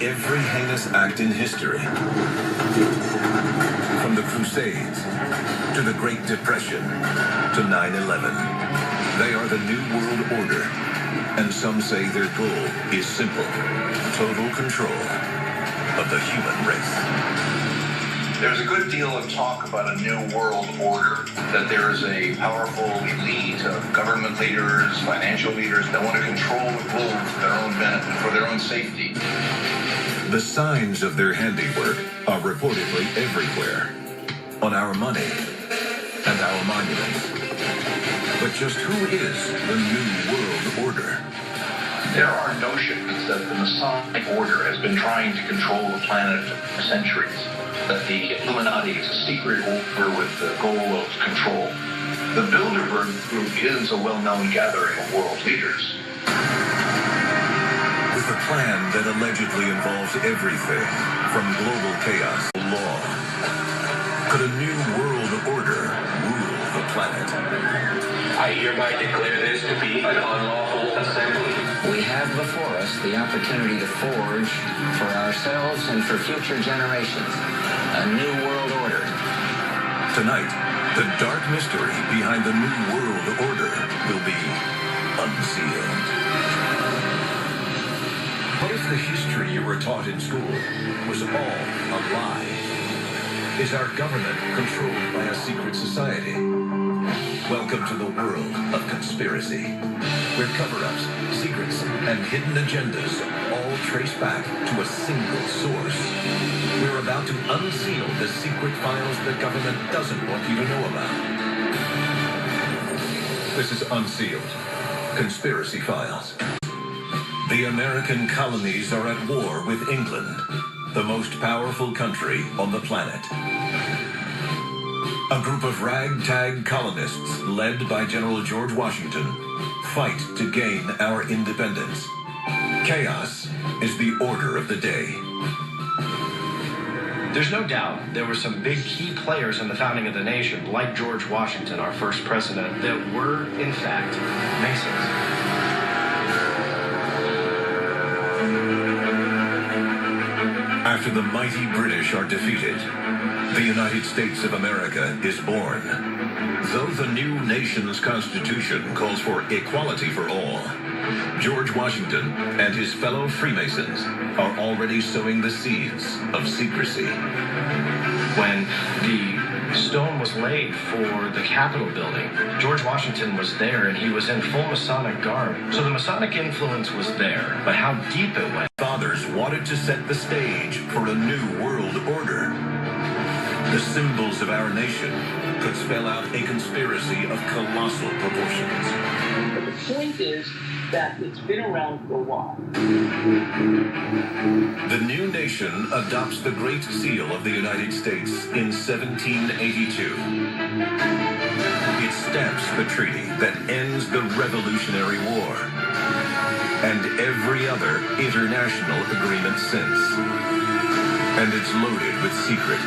every heinous act in history. From the Crusades to the Great Depression to 9/11. They are the New World Order, and some say their goal is simple: total control of the human race. There's a good deal of talk about a new world order, that there is a powerful elite of government leaders, financial leaders that want to control the globe for their own benefit, for their own safety. The signs of their handiwork are reportedly everywhere, on our money and our monuments. But just who is the New World Order? There are notions that the Masonic order has been trying to control the planet for centuries, that the Illuminati is a secret order with the goal of control. The Bilderberg Group is a well-known gathering of world leaders. With a plan that allegedly involves everything from global chaos to law. Could a new world order rule the planet? I hereby declare this to be an unlawful assembly. We have before us the opportunity to forge, for ourselves and for future generations, a new world order. Tonight, the dark mystery behind the New World Order will be unsealed. What if the history you were taught in school was all a lie? Is our government controlled by a secret society? Welcome to the world of conspiracy, where cover-ups, secrets, and hidden agendas all trace back to a single source. We're about to unseal the secret files the government doesn't want you to know about. This is Unsealed. Conspiracy Files. The American colonies are at war with England, the most powerful country on the planet. A group of ragtag colonists, led by General George Washington, fight to gain our independence. Chaos is the order of the day. There's no doubt there were some big key players in the founding of the nation, like George Washington, our first president, that were, in fact, Masons. After the mighty British are defeated, the United States of America is born. Though the new nation's constitution calls for equality for all, George Washington and his fellow Freemasons are already sowing the seeds of secrecy. When the stone was laid for the Capitol building, George Washington was there, and he was in full Masonic garb. So the Masonic influence was there, but how deep it went. Fathers wanted to set the stage for a new world order. The symbols of our nation could spell out a conspiracy of colossal proportions. But the point is that it's been around for a while. The new nation adopts the Great Seal of the United States in 1782. It stamps the treaty that ends the Revolutionary War and every other international agreement since. And it's loaded with secret,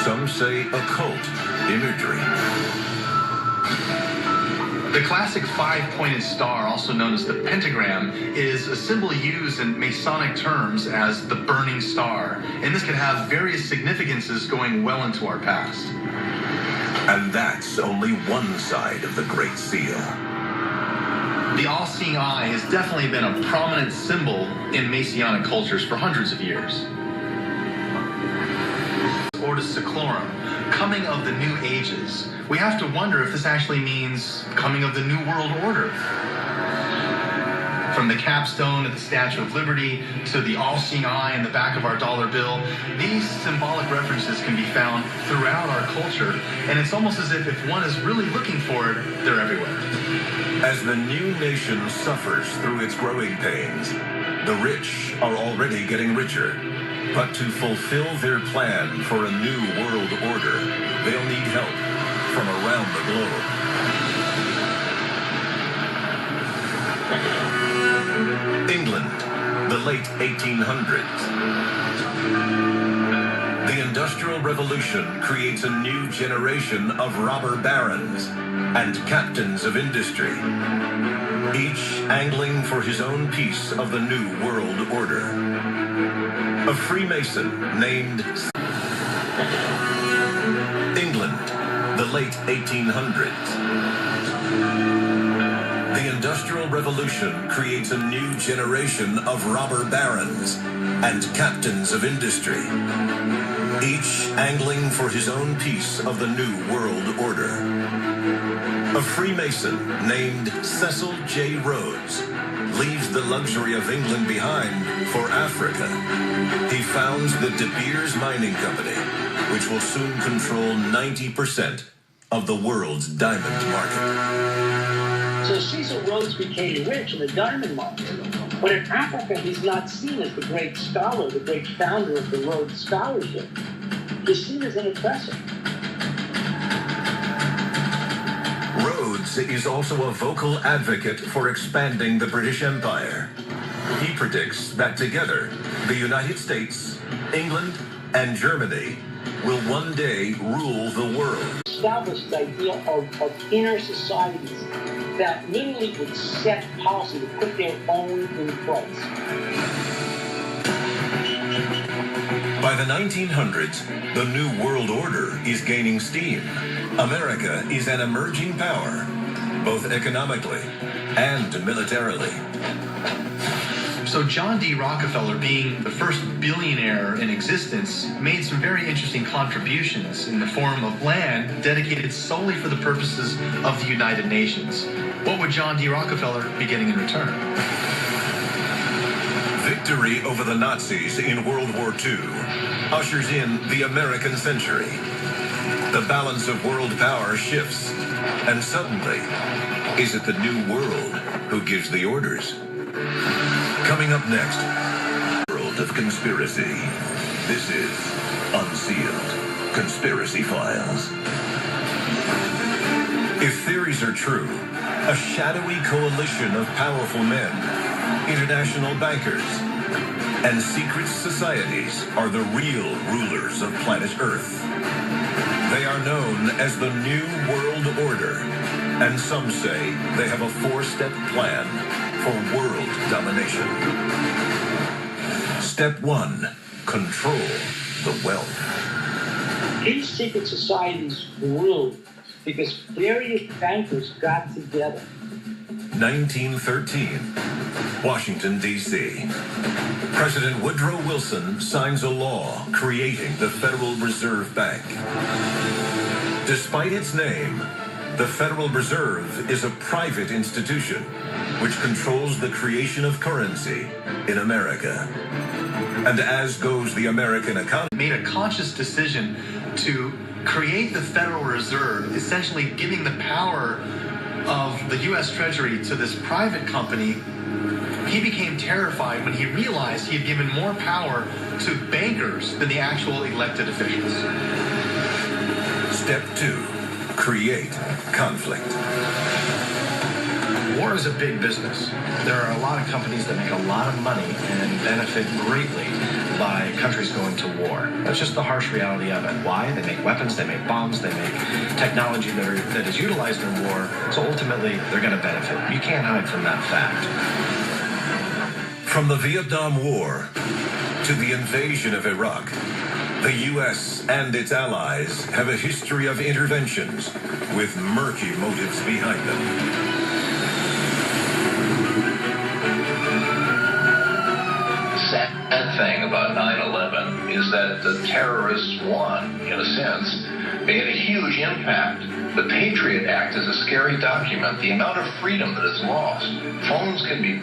some say occult, imagery. The classic five-pointed star, also known as the pentagram, is a symbol used in Masonic terms as the burning star, and this can have various significances going well into our past. And that's only one side of the Great Seal. The all-seeing eye has definitely been a prominent symbol in Masonic cultures for hundreds of years. Ortus Seclorum, coming of the new ages. We have to wonder if this actually means coming of the New World Order. From the capstone at the Statue of Liberty to the all-seeing eye in the back of our dollar bill, these symbolic references can be found throughout our culture, and it's almost as if one is really looking for it, they're everywhere. As the new nation suffers through its growing pains, the rich are already getting richer. But to fulfill their plan for a new world order, they'll need help from around the globe. England, the late 1800s. The Industrial Revolution creates a new generation of robber barons and captains of industry, each angling for his own piece of the new world order. A Freemason named England, the late 1800s. The Industrial Revolution creates a new generation of robber barons and captains of industry, each angling for his own piece of the new world order. A Freemason named Cecil J. Rhodes leaves the luxury of England behind for Africa. He founds the De Beers Mining Company, which will soon control 90% of the world's diamond market. So Cecil Rhodes became rich in the diamond market, but in Africa he's not seen as the great scholar, the great founder of the Rhodes Scholarship. He's seen as an oppressor. Rhodes is also a vocal advocate for expanding the British Empire. He predicts that together, the United States, England, and Germany will one day rule the world. Established the idea of inner societies that literally would set policy to put their own in place. By the 1900s, the New World Order is gaining steam. America is an emerging power, both economically and militarily. So John D. Rockefeller, being the first billionaire in existence, made some very interesting contributions in the form of land dedicated solely for the purposes of the United Nations. What would John D. Rockefeller be getting in return? Victory over the Nazis in World War II ushers in the American century. The balance of world power shifts, and suddenly, is it the New World who gives the orders? Coming up next, World of Conspiracy. This is Unsealed Conspiracy Files. If theories are true, a shadowy coalition of powerful men, international bankers, and secret societies are the real rulers of planet Earth. They are known as the New World Order, and some say they have a 4-step plan for world domination. Step 1, control the wealth. These secret societies grew because various bankers got together. 1913, Washington, D.C. President Woodrow Wilson signs a law creating the Federal Reserve Bank. Despite its name, the Federal Reserve is a private institution which controls the creation of currency in America. And as goes the American economy, Made a conscious decision to create the Federal Reserve, essentially giving the power of the U.S. Treasury to this private company. He became terrified when he realized he had given more power to bankers than the actual elected officials. Step 2, create conflict. War is a big business. There are a lot of companies that make a lot of money and benefit greatly by countries going to war. That's just the harsh reality of it. Why? They make weapons, they make bombs, they make technology that is utilized in war, so ultimately they're going to benefit. You can't hide from that fact. From the Vietnam War to the invasion of Iraq, the U.S. and its allies have a history of interventions with murky motives behind them. Sad thing about 9/11 is that the terrorists won, in a sense. They had a huge impact. The Patriot Act is a scary document. The amount of freedom that is lost. Phones can be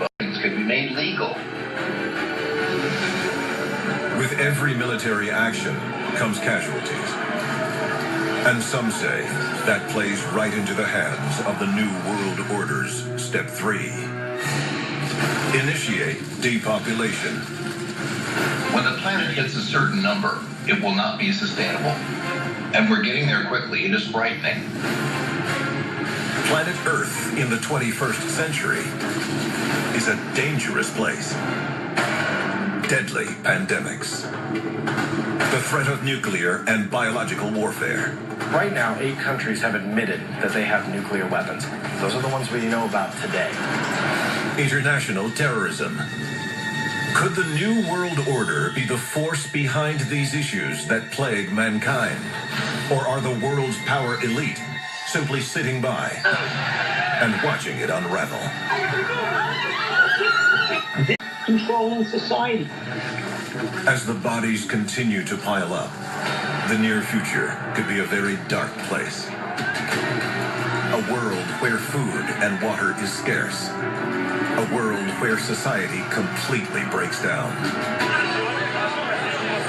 made legal. With every military action comes casualties. And some say that plays right into the hands of the New World Order's Step 3. Initiate depopulation. When the planet hits a certain number, it will not be sustainable. And we're getting there quickly. It is frightening. Planet Earth in the 21st century is a dangerous place. Deadly pandemics. The threat of nuclear and biological warfare. Right now, 8 countries have admitted that they have nuclear weapons. Those are the ones we know about today. International terrorism. Could the New World Order be the force behind these issues that plague mankind? Or are the world's power elite simply sitting by and watching it unravel? Controlling society. As the bodies continue to pile up, the near future could be a very dark place. A world where food and water is scarce. A world where society completely breaks down.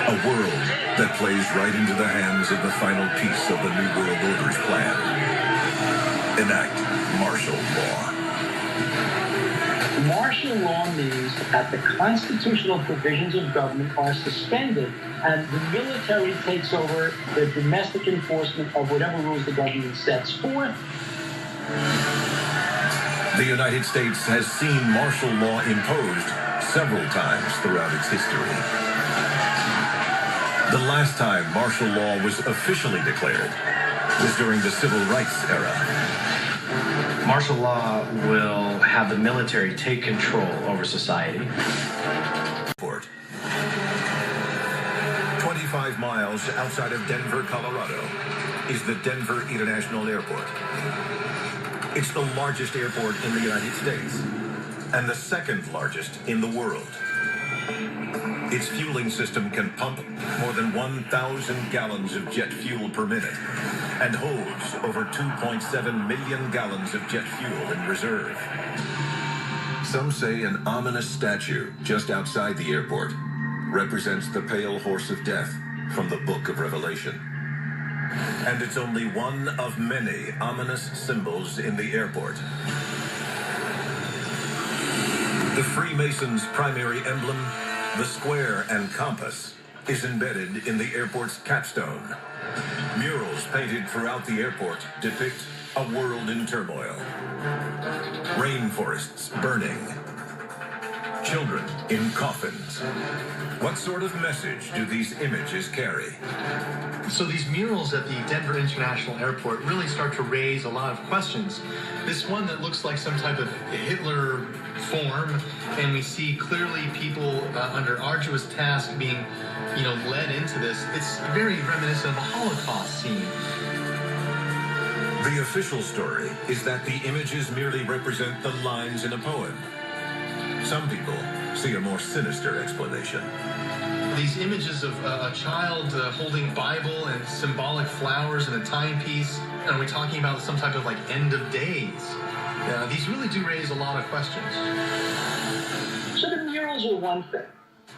A world that plays right into the hands of the final piece of the New World Order's plan. Enact martial law. Martial law means that the constitutional provisions of government are suspended and the military takes over the domestic enforcement of whatever rules the government sets forth. The United States has seen martial law imposed several times throughout its history. The last time martial law was officially declared was during the Civil Rights era. Martial law will have the military take control over society. 25 miles outside of Denver, Colorado, is the Denver International Airport. It's the largest airport in the United States and the second largest in the world. Its fueling system can pump more than 1,000 gallons of jet fuel per minute and holds over 2.7 million gallons of jet fuel in reserve. Some say an ominous statue just outside the airport represents the pale horse of death from the Book of Revelation. And it's only one of many ominous symbols in the airport. The Freemasons' primary emblem, the square and compass, is embedded in the airport's capstone. Murals painted throughout the airport depict a world in turmoil. Rainforests burning. Children in coffins. What sort of message do these images carry? So these murals at the Denver International Airport really start to raise a lot of questions. This one that looks like some type of Hitler form, and we see clearly people under arduous task being, led into this. It's very reminiscent of a Holocaust scene. The official story is that the images merely represent the lines in a poem. Some people see a more sinister explanation. These images of a child holding Bible and symbolic flowers and a timepiece, are we talking about some type of end of days? These really do raise a lot of questions. So the murals are one thing,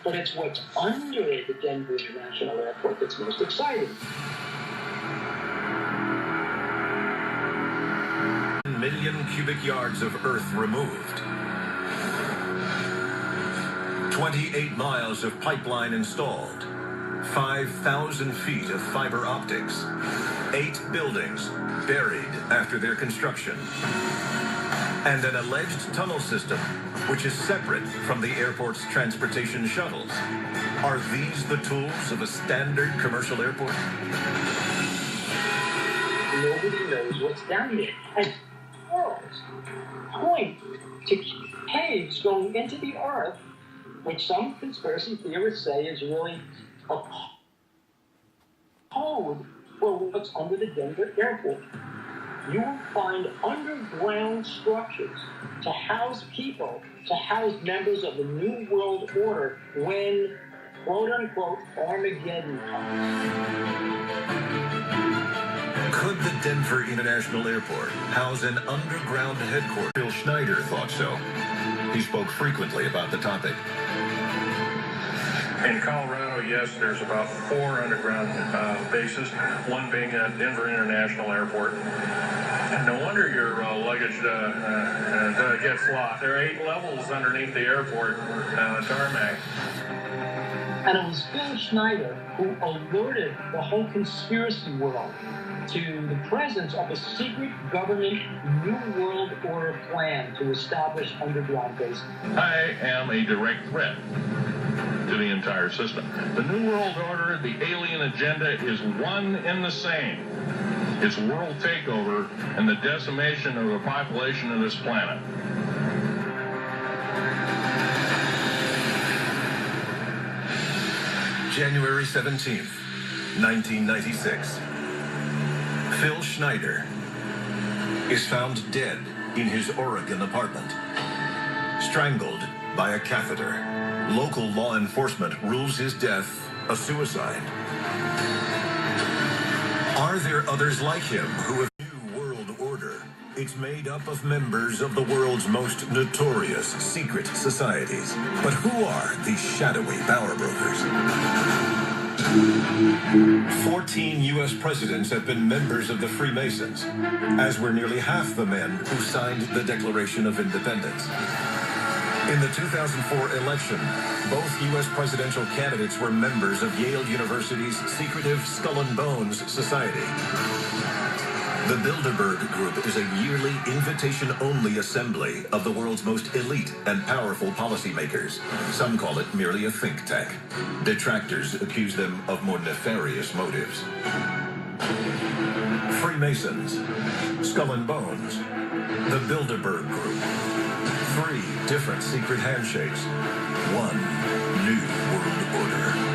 but it's what's under the Denver International Airport that's most exciting. Million cubic yards of earth removed. 28 miles of pipeline installed, 5,000 feet of fiber optics, 8 buildings buried after their construction, and an alleged tunnel system which is separate from the airport's transportation shuttles. Are these the tools of a standard commercial airport? Nobody knows what's down there. And worlds point to caves going into the earth, which some conspiracy theorists say is really a code for what's under the Denver airport. You will find underground structures to house people, to house members of the New World Order when, quote-unquote, Armageddon comes. Could the Denver International Airport house an underground headquarters? Bill Schneider thought so. He spoke frequently about the topic. In Colorado, yes, there's about 4 underground bases, one being at Denver International Airport. And no wonder your luggage gets lost. There are 8 levels underneath the airport tarmac. And it was Bill Schneider who alerted the whole conspiracy world to the presence of a secret government New World Order plan to establish underground bases. I am a direct threat to the entire system. The New World Order, the alien agenda is one and the same. It's world takeover and the decimation of the population of this planet. January 17th, 1996. Phil Schneider is found dead in his Oregon apartment, strangled by a catheter. Local law enforcement rules his death a suicide. Are there others like him who have New World Order? It's made up of members of the world's most notorious secret societies. But who are these shadowy power brokers? 14 U.S. presidents have been members of the Freemasons, as were nearly half the men who signed the Declaration of Independence. In the 2004 election, both U.S. presidential candidates were members of Yale University's secretive Skull and Bones Society. The Bilderberg Group is a yearly invitation-only assembly of the world's most elite and powerful policymakers. Some call it merely a think tank. Detractors accuse them of more nefarious motives. Freemasons, Skull and Bones, the Bilderberg Group. 3 different secret handshakes. One new world order.